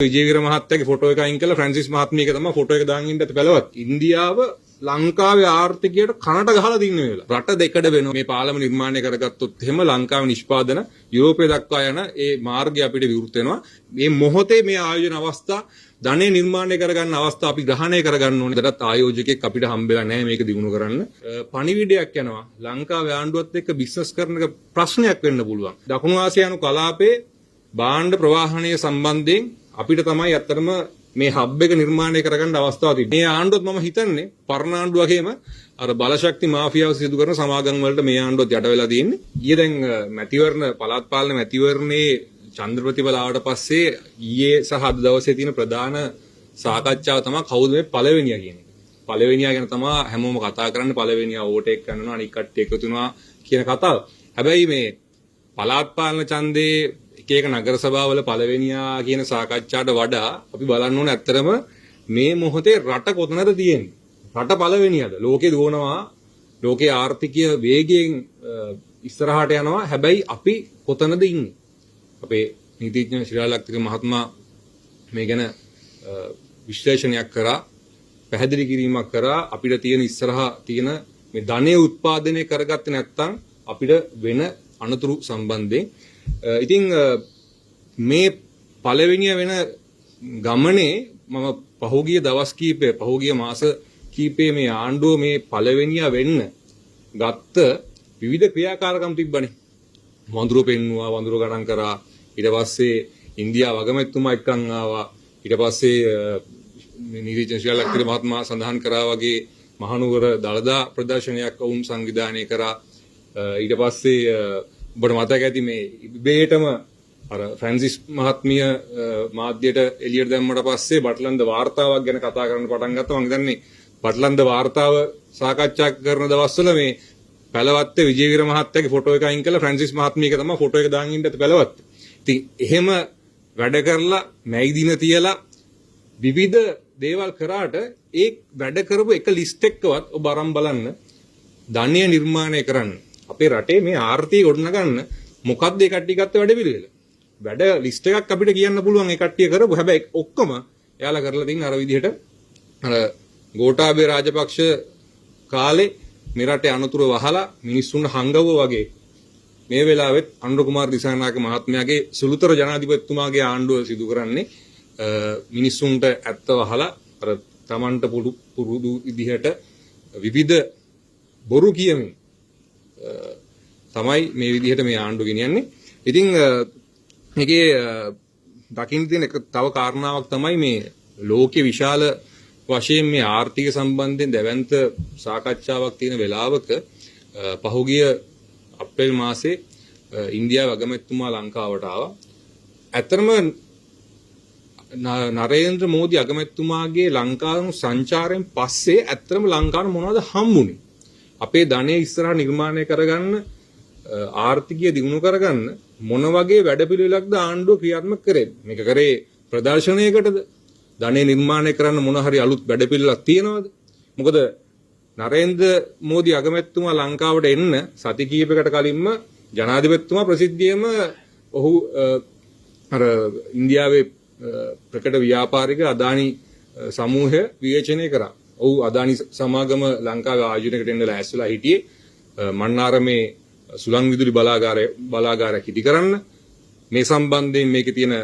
විජේවීර මහත්තයාගේ ෆොටෝ එක අයින් කළා ෆ්‍රැන්සිස් මහත්මියක තමයි ෆොටෝ එක දාගෙන ඉන්නත් බලවත්. ඉන්දියාව ලංකාවේ ආර්ථිකයට කනට ගහලා තින්න වෙලාව. රට දෙකඩ වෙනවා. මේ පාලම නිර්මාණය කරගත්තොත් එහෙම ලංකාවේ නිෂ්පාදන යුරෝපය දක්වා යන ඒ මාර්ගය අපිට විවෘත වෙනවා. මේ මොහොතේ මේ ආයෝජන අවස්ථා ධනෙ නිර්මාණය කරගන්න අවස්ථා අපි ග්‍රහණය කරගන්න ඕනේ. ඒකටත් ආයෝජකෙක් අපිට හම්බෙලා නැහැ මේක දිනු කරන්න. පණිවිඩයක් යනවා. ලංකාවේ ආණ්ඩුවත් එක්ක බිස්නස් කරන එක ප්‍රශ්නයක් වෙන්න පුළුවන්. දකුණු ආසියානු කලාපයේ භාණ්ඩ ප්‍රවාහනය සම්බන්ධයෙන් අපිට තමයි අත්‍තරම මේ හබ් එක නිර්මාණය කරගන්න අවස්ථාව තිබෙන්නේ. මේ ආණ්ඩුවත් මම හිතන්නේ පරණ ආණ්ඩුව වගේම අර බලශක්ති මාෆියාව සිදු කරන සමාගම් වලට මේ ආණ්ඩුවත් යට වෙලා තියෙන්නේ. ඊයේ දැන් මැතිවරණ පළාත් පාලන මැතිවරණයේ චන්ද්‍ර ප්‍රතිඵල ආවට පස්සේ ඊයේ සහ අද දවසේ තියෙන ප්‍රධාන සාකච්ඡාව තමයි කවුද මේ පළවෙනියා කියන එක. පළවෙනියා ගැන තමයි හැමෝම කතා කරන්නේ. පළවෙනියා වෝට් එක ගන්නවා අනික් කට්ටිය එකතු වෙනවා කියන කතාව. හැබැයි මේ පළාත් පාලන ඡන්දේ එක නගර සභාවල පළවෙනියා කියන සාකච්ඡාවට වඩා අපි බලන්න ඕනේ ඇත්තටම මේ මොහොතේ රට කොතනද තියෙන්නේ. රට පළවෙනියද? ලෝකේ දුවනවා. ලෝකේ ආර්ථිකය වේගයෙන් ඉස්සරහට යනවා. හැබැයි අපි කොතනද ඉන්නේ? අපේ නීතිඥ ශ්‍රීලාලක්තික මහත්මයා මේ ගැන විශ්ලේෂණයක් කරා, පැහැදිලි කිරීමක් කරා. අපිට තියෙන ඉස්සරහා තියෙන මේ ධනය උත්පාදනය කරගත්තේ නැත්නම් අපිට වෙන අනතුරු සම්බන්ධයෙන් ඉතින් මේ පළවෙනිය වෙන ගමනේ මම පහුගිය දවස් කීපය පහුගිය මාස කීපයේ මේ ආණ්ඩුව මේ පළවෙනිය වෙන්න ගත්ත විවිධ ක්‍රියාකාරකම් තිබ්බනේ. වඳුරු පෙන්නුවා, වඳුරු ගණන් කරා. ඊට පස්සේ ඉන්දියාව අගමැතිතුමා එක්කන් ආවා. ඊට පස්සේ නීතිඥ ශ්‍රීලාලක්තික මහත්මයා සඳහන් කරා වගේ මහනුවර දළදා ප්‍රදර්ශනයක් වුන් සංවිධානය කරා. ඊට පස්සේ ඔබට මතක ඇති මේ ඉබේටම අර ෆ්‍රැන්සිස් මහත්මිය මාධ්‍යයට එළියට දැම්මට පස්සේ බටලන්ද වාර්තාවක් ගැන කතා කරන්න පටන් ගත්තා. මම හිතන්නේ බටලන්ද වාර්තාව සාකච්ඡා කරන දවස්වල මේ පැලවත්තේ විජේවීර මහත්තයාගේ ෆොටෝ එක අයින් කළා ෆ්‍රැන්සිස් මහත්මියක තමයි ෆොටෝ එක දාගෙන ඉන්නත් පැලවත්තේ. ඉතින් එහෙම වැඩ කරලා මැයි දින තියලා විවිධ දේවල් කරාට ඒ වැඩ කරපු එක ලිස්ට් එකකවත් ඔබ අරන් බලන්න ධනය නිර්මාණය කරන්න අපේ රටේ මේ ආර්ථිකය ගොඩනගන්න මොකක්ද ඒ කට්ටිය ගත්ත වැඩ පිළිවෙල. වැඩ ලිස්ට් එකක් අපිට කියන්න පුළුවන් ඒ කට්ටිය කරපු. හැබැයි ඔක්කොම එයාලා කරලා තින් අර විදිහට අර ගෝඨාභය රාජපක්ෂ කාලේ මේ රටේ අනතුරු වහලා මිනිස්සුන්ට හංගවුවා වගේ මේ වෙලාවෙත් අනුර කුමාර දිසානායක මහත්මයාගේ සුළුතර ජනාධිපතිතුමාගේ ආණ්ඩුව සිදු කරන්නේ මිනිස්සුන්ට ඇත්ත වහලා අර Tamanට පුරුදු විදිහට විවිධ බොරු කියමින් තමයි මේ විදිහට මේ ආණ්ඩුව ගෙනියන්නේ. ඉතින් මේකේ දකින්න තියෙන එක තව කාරණාවක් තමයි මේ ලෝකේ විශාල වශයෙන් මේ ආර්ථික සම්බන්ධයෙන් දැවැන්ත සාකච්ඡාවක් තියෙන වෙලාවක පහුගිය අප්‍රේල් මාසේ ඉන්දියාවේ අගමැතිතුමා ලංකාවට ආවා. ඇත්තටම නරේන්ද්‍ර මෝදි අගමැතිතුමාගේ ලංකාවු සංචාරයෙන් පස්සේ ඇත්තටම ලංකාවට මොනවද හම්බුනේ? අපේ ධනය ඉස්සරහ නිර්මාණය කරගන්න ආර්ථිකය දියුණු කරගන්න මොන වගේ වැඩපිළිවෙලක්ද ආණ්ඩුව ක්‍රියාත්මක කරේ? මේක කරේ ප්‍රදර්ශනයකටද? ධනය නිර්මාණය කරන්න මොන හරි අලුත් වැඩපිළිවෙලක් තියෙනවද? මොකද නරේන්ද්‍ර මෝදි අගමැතිතුමා ලංකාවට එන්න සති කිහිපයකට කලින්ම ජනාධිපතිතුමා ප්‍රසිද්ධියම ඔහු අර ඉන්දියාවේ ප්‍රකට ව්‍යාපාරික අදානි සමූහය විවේචනය කරා. ඔහු අදානි සමාගම ලංකාවේ ආයෝජනයකට එන්න ලෑස්තිලා හිටියේ මන්නාරමේ සුළං විදුලි බලාගාරයක් ඉදි කරන්න. මේ සම්බන්ධයෙන් මේකේ තියෙන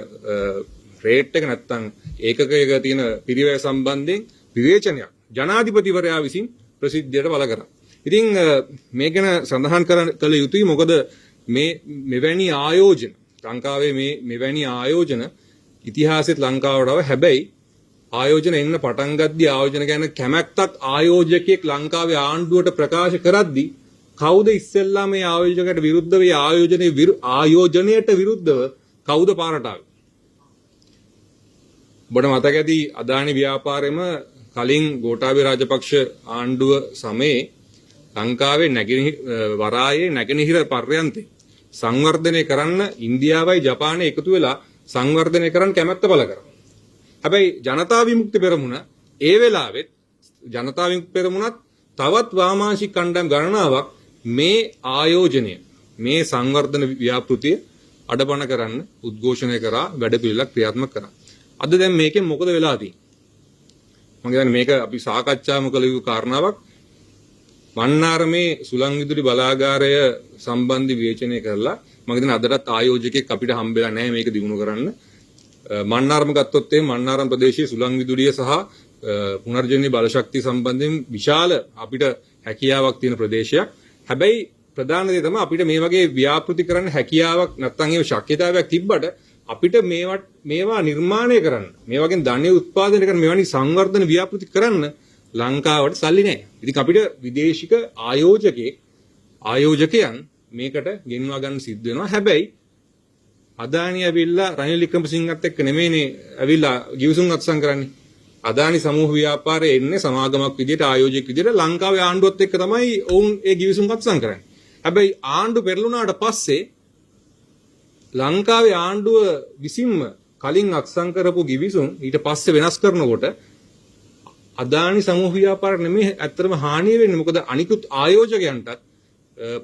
රේට් එක නැත්තම් ඒකකයක තියෙන පිරිවැය සම්බන්ධයෙන් විවේචනයක් ජනාධිපතිවරයා විසින් ප්‍රසිද්ධියට බල කරා. ඉතින් මේ ගැන සඳහන් කළ යුතුයි. මොකද මේ මෙවැනි ආයෝජන ලංකාවේ මෙවැනි ආයෝජන ඉතිහාසෙත් ලංකාවටව හැබැයි ආයෝජන එන්න පටන් ගද්දී ආයෝජන ගැන කැමැත්තක් ආයෝජකයෙක් ලංකාවේ ආණ්ඩුවට ප්‍රකාශ කරද්දී කවුද ඉස්සෙල්ලා මේ ආයෝජකයට විරුද්ධව ආයෝජනයට විරුද්ධව කවුද පාරට ආවේ? ඔබට මතක ඇති අදානි ව්‍යාපාරෙම කලින් ගෝඨාභය රාජපක්ෂ ආණ්ඩුව සමයේ ලංකාවේ වරායේ නැගෙනහිර පර්යන්තේ සංවර්ධනය කරන්න ඉන්දියාවයි ජපානය එකතු වෙලා සංවර්ධනය කරන්න කැමැත්ත පළ කරා. හැබැයි ජනතා විමුක්ති පෙරමුණ ඒ වෙලාවෙත් ජනතා විමුක්ති පෙරමුණත් තවත් වාමාංශික කණ්ඩායම් ගණනාවක් මේ ආයෝජනය මේ සංවර්ධන ව්‍යාපෘතිය අඩපණ කරන්න උද්ඝෝෂණය කරා වැඩපිළිවෙලක් ක්‍රියාත්මක කරා. අද දැන් මේකෙන් මොකද වෙලා තියෙන්නේ? මම කියන්නේ මේක අපි සාකච්ඡාම කළ යුතු කාරණාවක්. මන්නාරමේ සුළං විදුලි බලාගාරය සම්බන්ධ විවේචනය කරලා මම හිතන්නේ අදටත් ආයෝජකෙක් අපිට හම්බෙලා නැහැ මේක දිනු කරන්න. මන්නාරම ගත්තොත් මන්නාරම් ප්‍රදේශයේ සුළං විදුලිය සහ පුනර්ජනනීය බල ශක්තිය සම්බන්ධයෙන් විශාල අපිට හැකියාවක් තියෙන ප්‍රදේශයක්. හැබැයි ප්‍රධාන දේ තමයි අපිට මේ වගේ ව්‍යාපෘති කරන්න හැකියාවක් නැත්නම් ඒ ශක්්‍යතාවයක් තිබ්බට අපිට මේවා නිර්මාණය කරන්න මේ වගේ ධනෙ උත්පාදනය කරන මෙවැනි සංවර්ධන ව්‍යාපෘති කරන්න ලංකාවට සල්ලි නැහැ. ඉතින් අපිට විදේශික ආයෝජකයන් මේකට ගෙන්වා ගන්න සිද්ධ වෙනවා. හැබැයි අදානි ඇවිල්ලා රනිල් වික්‍රමසිංහත් එක්ක නෙමෙයිනේ ඇවිල්ලා ගිවිසුම් අත්සන් කරන්නේ. අදානි සමූහ ව්‍යාපාරයේ එන්නේ සමාගමක් විදියට ආයෝජක විදියට ලංකාවේ ආණ්ඩුවත් එක්ක තමයි ඔවුන් ඒ ගිවිසුම් අත්සන් කරන්නේ. හැබැයි ආණ්ඩු පෙරළුණාට පස්සේ ලංකාවේ ආණ්ඩුව විසින්ම කලින් අත්සන් කරපු ගිවිසුම් ඊට පස්සේ වෙනස් කරනකොට අදානි සමූහ ව්‍යාපාර නෙමෙයි ඇත්තටම හානිය වෙන්නේ. මොකද අනිකුත් ආයෝජකයන්ටත්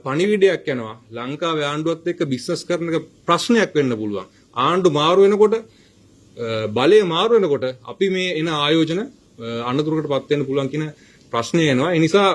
පණිවිඩයක් යනවා. ලංකාවේ ආණ්ඩුවත් එක්ක බිස්නස් කරන එක ප්‍රශ්නයක් වෙන්න පුළුවන්. ආණ්ඩු මාරු වෙනකොට බලය මාරු වෙනකොට අපි මේ එන ආයෝජන අනතුරකටපත් වෙන්න පුළුවන් කියන ප්‍රශ්නය එනවා. ඒ නිසා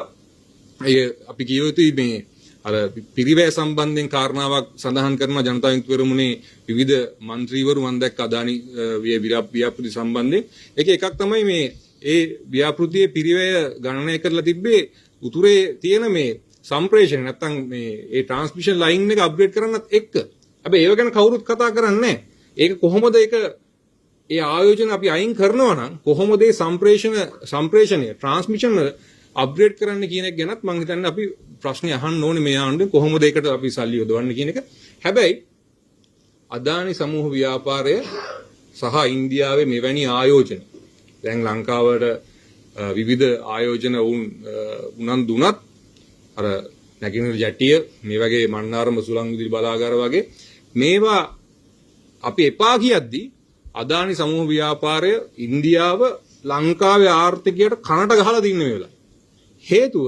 අපි කිය යුතුයි මේ අර පිරිවැය සම්බන්ධයෙන් කාරණාවක් සඳහන් කරන ජනතා විමුක්ති පෙරමුණේ විවිධ മന്ത്രിවරු මම දැක්ක අදානි ව්‍යාපෘති සම්බන්ධයෙන් එකක් තමයි මේ ඒ ව්‍යාපෘතියේ පිරිවැය ගණනය කරලා තිබ්බේ උතුරේ තියෙන මේ සම්ප්‍රේෂණ නැත්තම් මේ ඒ ට්‍රාන්ස්මිෂන් ලයින් එක අප්ග්‍රේඩ් කරන්නත් එක්ක. හැබැයි ඒව ගැන කවුරුත් කතා කරන්නේ නැහැ. ඒක කොහොමද ඒ ආයෝජන අපි අයින් කරනවා නම් කොහොමද ඒ සම්ප්‍රේෂණය ට්‍රාන්ස්මිෂන් අප්ග්‍රේඩ් කරන්න කියන එක ගැනත් මම හිතන්නේ අපි ප්‍රශ්න අහන්න ඕනේ මේ ආණ්ඩුවෙන් කොහොමද ඒකට අපි සල්ලි යොදවන්නේ කියන එක. හැබැයි අදානි සමූහ ව්‍යාපාරය සහ ඉන්දියාවේ මෙවැනි ආයෝජන දැන් ලංකාවට විවිධ ආයෝජන උනන්දු වුණත් අර නැගිනහිර ජැටිය මේ වගේ මන්නාරම සුළං විදුලි බලාගාර වගේ මේවා අපි එපා කියද්දී අදානි සමූහ ව්‍යාපාරය ඉන්දියාව ලංකාවේ ආර්ථිකයට කනට ගහලා තින්න මේ වෙලාව. හේතුව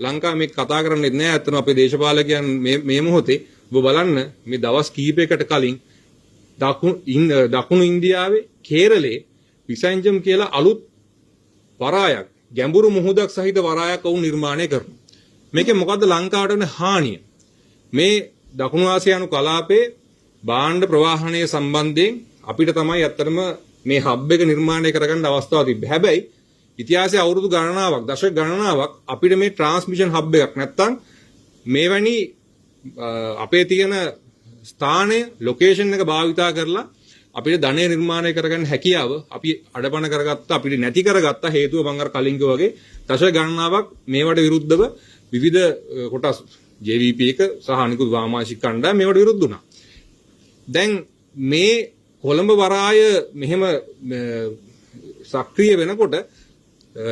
ලංකාව මේක කතා කරන්නේ නැහැ. අතන අපේ දේශපාලකයන් මේ මොහොතේ ඔබ බලන්න මේ දවස් කිහිපයකට කලින් දකුණු ඉන්දියාවේ කේරළේ විසංජම් කියලා අලුත් වරායක් ගැඹුරු මුහුදක් සහිත වරායක් වුන් නිර්මාණය කරනවා. මේකේ මොකද්ද ලංකාවට වෙන හානිය? මේ දකුණු ආසියානු කලාපයේ භාණ්ඩ ප්‍රවාහනය සම්බන්ධයෙන් අපිට තමයි අත්‍තරම මේ හබ් එක නිර්මාණය කරගන්න අවස්ථාව තිබ්බේ. හැබැයි ඉතිහාසයේ අවුරුදු ගණනාවක් දශක ගණනාවක් අපිට මේ ට්‍රාන්ස්මිෂන් හබ් එකක් නැත්තම් මේවැනි අපේ තියෙන ස්ථානය ලොකේෂන් එක භාවිතා කරලා අපිට ධනය නිර්මාණය කරගන්න හැකියාව අපි අඩපණ කරගත්තා. අපිට නැති කරගත්තා. හේතුව මම අර කලින් වගේ දශක ගණනාවක් මේවට විරුද්ධව විවිධ කොටස් JVP එක සහ අනිකුත් වාමාංශික කණ්ඩායම් මේවට විරුද්ධ වුණා. දැන් මේ කොළඹ වරාය මෙහෙම සක්‍රිය වෙනකොට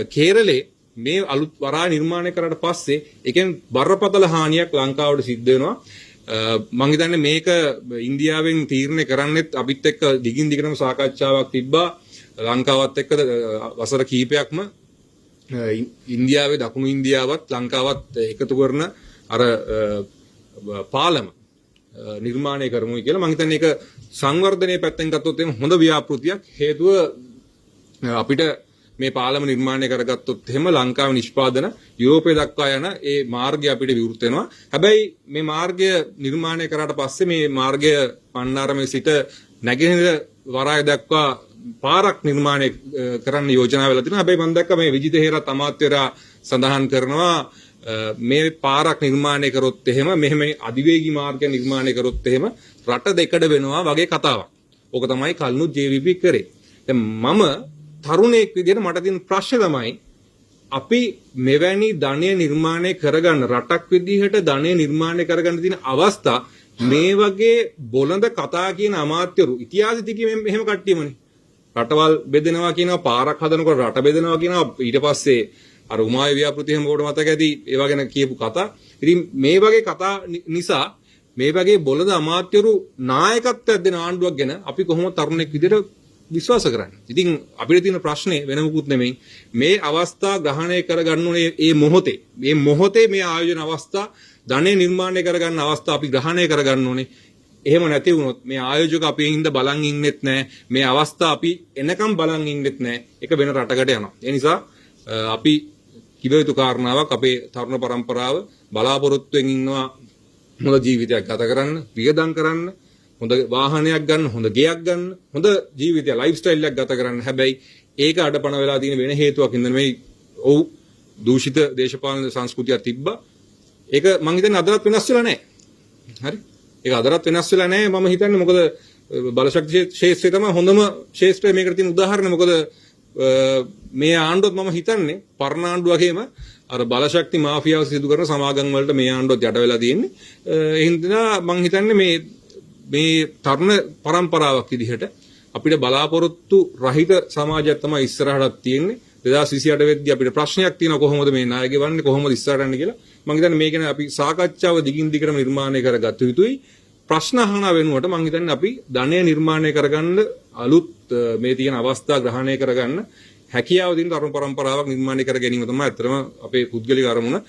කේරළේ මේ අලුත් වරාය නිර්මාණය කරාට පස්සේ ඒකෙන් බරපතල හානියක් ලංකාවට සිද්ධ වෙනවා. මම හිතන්නේ මේක ඉන්දියාවෙන් තීරණය කරන්නෙත් අපිත් එක්ක දිගින් දිගටම සාකච්ඡාවක් තිබ්බා. ලංකාවත් එක්ක වසර කිහිපයක්ම ඉන්දියාවේ දකුණු ඉන්දියාවත් ලංකාවත් එකතු කරන අර පාලම නිර්මාණය කරමුයි කියලා. මම හිතන්නේ ඒක සංවර්ධනයේ පැත්තෙන් ගත්තොත් එහෙම හොඳ ව්‍යාපෘතියක්. හේතුව අපිට මේ පාලම නිර්මාණය කරගත්තොත් එහෙම ලංකාවේ නිෂ්පාදන යුරෝපය දක්වා යන ඒ මාර්ගය අපිට විවෘත වෙනවා. හැබැයි මේ මාර්ගය නිර්මාණය කරාට පස්සේ මේ මාර්ගය පන්නාරමේ සිට නැගෙනහිර වරාය දක්වා පාරක් නිර්මාණය කරන්න යෝජනා වෙලා තියෙනවා. හැබැයි මම දැක්ක මේ විජිත හේරත් අමාත්‍යවරයා සඳහන් කරනවා මේ පාරක් නිර්මාණය කරොත් එහෙම මෙහෙම අධිවේගී මාර්ගය නිර්මාණය කරොත් එහෙම රට දෙකඩ වෙනවා වගේ කතාවක්. ඕක තමයි කල්නුත් JVP කරේ. දැන් මම තරුණයෙක් විදිහට මට තියෙන ප්‍රශ්නේ තමයි අපි මෙවැනි ධනය නිර්මාණය කරගන්න රටක් විදිහට ධනය නිර්මාණය කරගන්න තියෙන අවස්ථා මේ වගේ බොළඳ කතා කියන අමාත්‍යරු ඉතිහාසෙ තිකේ මෙහෙම කට්ටියමනේ. රටවල් බෙදෙනවා කියනවා පාරක් හදනකොට රට බෙදෙනවා කියනවා ඊට පස්සේ අර උමාය ව්‍යාපෘති හැම කොට මතක ඇති ඒවා ගැන කියපු කතා. ඉතින් මේ වගේ කතා නිසා මේ වගේ බොළඳ අමාත්‍යරු නායකත්වයක් දෙන ආණ්ඩුවක් ගැන අපි කොහොමද තරුණෙක් විදිහට විශ්වාස කරන්නේ? ඉතින් අපිට තියෙන ප්‍රශ්නේ වෙන මොකුත් නෙමෙයි. මේ අවස්ථා ග්‍රහණය කරගන්න ඕනේ මේ මොහොතේ මේ ආයෝජන අවස්ථා ධනෙ නිර්මාණය කරගන්න අවස්ථා අපි ග්‍රහණය කරගන්න ඕනේ. එහෙම නැති වුණොත් මේ ආයෝජක අපේ හින්දා බලන් ඉන්නෙත් නැහැ. මේ අවස්ථා අපි එනකම් බලන් ඉන්නෙත් නැහැ. ඒක වෙන රටකට යනවා. ඒ නිසා අපි කිව යුතු කාරණාවක් අපේ තරුණ පරම්පරාව බලාපොරොත්තුෙන් ඉන්නවා හොඳ ජීවිතයක් ගත කරන්න, වියදම් කරන්න, හොඳ වාහනයක් ගන්න, හොඳ ගෙයක් ගන්න, හොඳ ජීවිතය ලයිෆ් ස්ටයිල් එකක් ගත කරන්න. හැබැයි ඒක අඩපණ වෙලා තියෙන වෙන හේතුවක් හින්දා මේ දූෂිත දේශපාලන සංස්කෘතියක් තිබ්බා. ඒක මං හිතන්නේ අදටත් වෙනස් වෙලා නැහැ. හරි? ඒක අදටත් වෙනස් වෙලා නැහැ. මම හිතන්නේ මොකද බලශක්ති ශේෂ්ත්‍රය තමයි හොඳම ශේෂ්ත්‍රය මේකට තියෙන උදාහරණය. මොකද මේ ආණ්ඩුවත් මම හිතන්නේ පරණ ආණ්ඩුව වගේම අර බලශක්ති මාෆියාව සිදු කරන සමාගම් වලට මේ ආණ්ඩුවත් යට වෙලා තියෙන්නේ. ඒ හින්දා මං හිතන්නේ මේ තරුණ පරම්පරාවක් විදිහට අපිට බලාපොරොත්තු රහිත සමාජයක් තමයි ඉස්සරහට තියෙන්නේ. 2028 වෙද්දී අපිට ප්‍රශ්නයක් තියෙනවා කොහොමද මේ ණය ගෙවන්නේ, කොහොමද ඉස්සරහට යන්නේ කියලා. මම හිතන්නේ මේක ගැන අපි සාකච්ඡාව දිගින් දිගටම නිර්මාණය කරගත්ත යුතුයි. ප්‍රශ්න අහන වෙනුවට මම හිතන්නේ අපි ධනය නිර්මාණය කරගන්න අලුත් මේ තියෙන අවස්ථා ග්‍රහණය කරගන්න හැකියාව දින තරුණ පරම්පරාවක් නිර්මාණය කර ගැනීම තමයි අත්‍තරම අපේ පුද්ගලික අරමුණ.